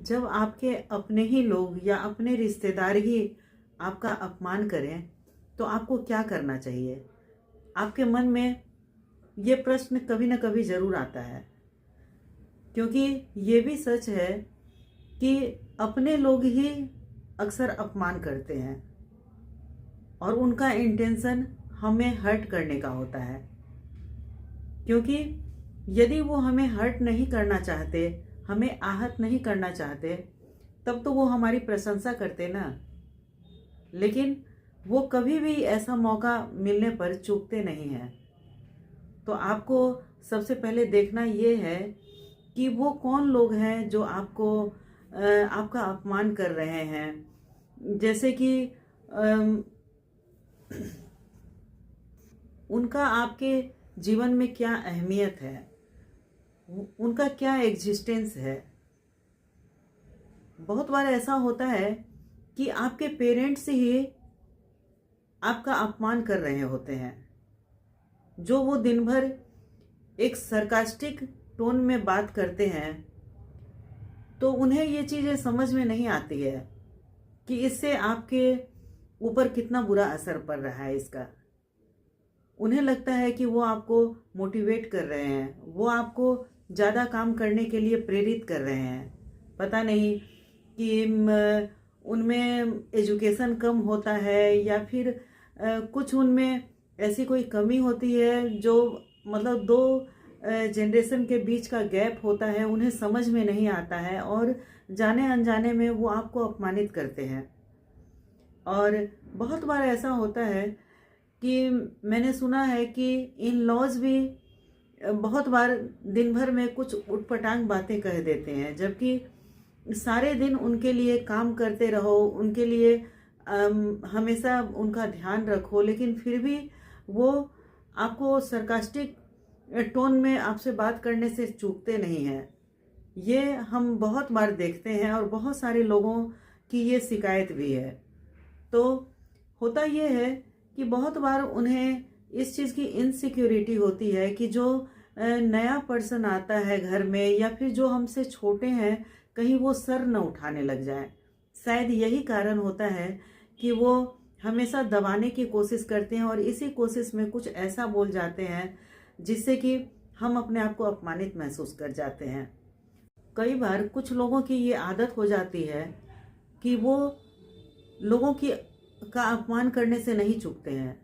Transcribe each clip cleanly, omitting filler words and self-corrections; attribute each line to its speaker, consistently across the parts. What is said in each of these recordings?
Speaker 1: जब आपके अपने ही लोग या अपने रिश्तेदार ही आपका अपमान करें तो आपको क्या करना चाहिए? आपके मन में ये प्रश्न कभी ना कभी ज़रूर आता है, क्योंकि ये भी सच है कि अपने लोग ही अक्सर अपमान करते हैं और उनका इंटेंशन हमें हर्ट करने का होता है। क्योंकि यदि वो हमें हर्ट नहीं करना चाहते, हमें आहत नहीं करना चाहते, तब तो वो हमारी प्रशंसा करते ना। लेकिन वो कभी भी ऐसा मौका मिलने पर चूकते नहीं हैं। तो आपको सबसे पहले देखना ये है कि वो कौन लोग हैं जो आपका अपमान कर रहे हैं। जैसे कि अम, उनका आपके जीवन में क्या अहमियत है, उनका क्या एग्जिस्टेंस है। बहुत बार ऐसा होता है कि आपके पेरेंट्स ही आपका अपमान कर रहे होते हैं। जो वो दिन भर एक सरकास्टिक टोन में बात करते हैं, तो उन्हें ये चीज़ें समझ में नहीं आती है कि इससे आपके ऊपर कितना बुरा असर पड़ रहा है इसका। उन्हें लगता है कि वो आपको मोटिवेट कर रहे हैं, वो आपको ज़्यादा काम करने के लिए प्रेरित कर रहे हैं। पता नहीं कि उनमें एजुकेशन कम होता है या फिर कुछ उनमें ऐसी कोई कमी होती है जो मतलब दो जनरेशन के बीच का गैप होता है, उन्हें समझ में नहीं आता है और जाने अनजाने में वो आपको अपमानित करते हैं। और बहुत बार ऐसा होता है कि मैंने सुना है कि इन लॉज भी बहुत बार दिन भर में कुछ उटपटांग बातें कह देते हैं, जबकि सारे दिन उनके लिए काम करते रहो, उनके लिए हमेशा उनका ध्यान रखो, लेकिन फिर भी वो आपको सरकास्टिक टोन में आपसे बात करने से चूकते नहीं हैं। ये हम बहुत बार देखते हैं और बहुत सारे लोगों की ये शिकायत भी है। तो होता ये है कि बहुत बार उन्हें इस चीज़ की इनसिक्योरिटी होती है कि जो नया पर्सन आता है घर में या फिर जो हमसे छोटे हैं, कहीं वो सर न उठाने लग जाए। शायद यही कारण होता है कि वो हमेशा दबाने की कोशिश करते हैं और इसी कोशिश में कुछ ऐसा बोल जाते हैं जिससे कि हम अपने आप को अपमानित महसूस कर जाते हैं। कई बार कुछ लोगों की ये आदत हो जाती है कि वो लोगों का अपमान करने से नहीं चूकते हैं,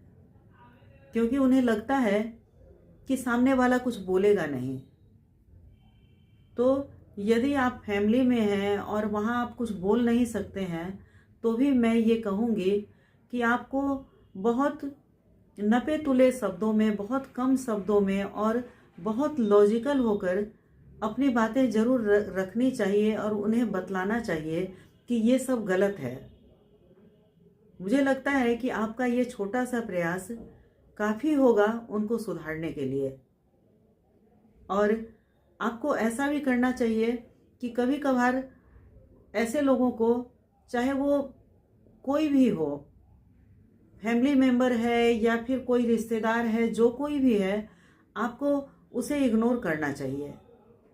Speaker 1: क्योंकि उन्हें लगता है कि सामने वाला कुछ बोलेगा नहीं। तो यदि आप फैमिली में हैं और वहाँ आप कुछ बोल नहीं सकते हैं, तो भी मैं ये कहूँगी कि आपको बहुत नपे तुले शब्दों में, बहुत कम शब्दों में और बहुत लॉजिकल होकर अपनी बातें जरूर रखनी चाहिए और उन्हें बतलाना चाहिए कि ये सब गलत है। मुझे लगता है कि आपका ये छोटा सा प्रयास काफ़ी होगा उनको सुधारने के लिए। और आपको ऐसा भी करना चाहिए कि कभी कभार ऐसे लोगों को, चाहे वो कोई भी हो, फैमिली मेम्बर है या फिर कोई रिश्तेदार है, जो कोई भी है, आपको उसे इग्नोर करना चाहिए।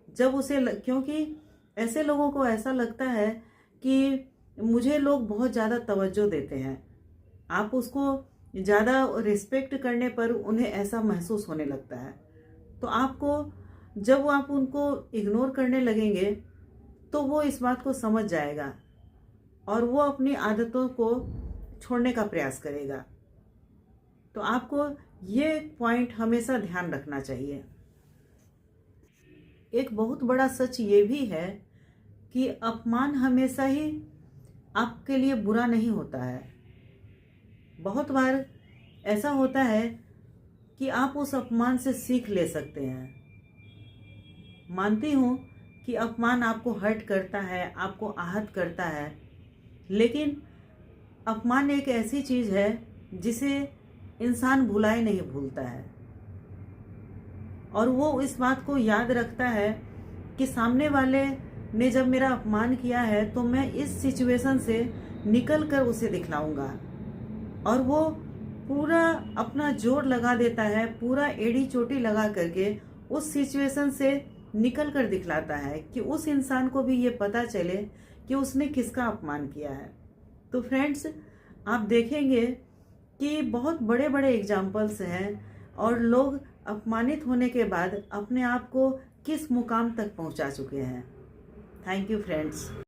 Speaker 1: जब क्योंकि ऐसे लोगों को ऐसा लगता है कि मुझे लोग बहुत ज़्यादा तवज्जो देते हैं। आप उसको ज़्यादा रिस्पेक्ट करने पर उन्हें ऐसा महसूस होने लगता है। तो जब आप उनको इग्नोर करने लगेंगे तो वो इस बात को समझ जाएगा और वो अपनी आदतों को छोड़ने का प्रयास करेगा। तो आपको ये पॉइंट हमेशा ध्यान रखना चाहिए। एक बहुत बड़ा सच ये भी है कि अपमान हमेशा ही आपके लिए बुरा नहीं होता है। बहुत बार ऐसा होता है कि आप उस अपमान से सीख ले सकते हैं। मानती हूँ कि अपमान आपको हर्ट करता है, आपको आहत करता है, लेकिन अपमान एक ऐसी चीज़ है जिसे इंसान भुलाए नहीं भूलता है और वो इस बात को याद रखता है कि सामने वाले ने जब मेरा अपमान किया है तो मैं इस सिचुएशन से निकल कर उसे दिखलाऊंगा। और वो पूरा अपना जोर लगा देता है, पूरा एड़ी चोटी लगा करके उस सिचुएशन से निकल कर दिखलाता है कि उस इंसान को भी ये पता चले कि उसने किसका अपमान किया है। तो फ्रेंड्स, आप देखेंगे कि बहुत बड़े बड़े एग्जाम्पल्स हैं और लोग अपमानित होने के बाद अपने आप को किस मुकाम तक पहुंचा चुके हैं। Thank you friends.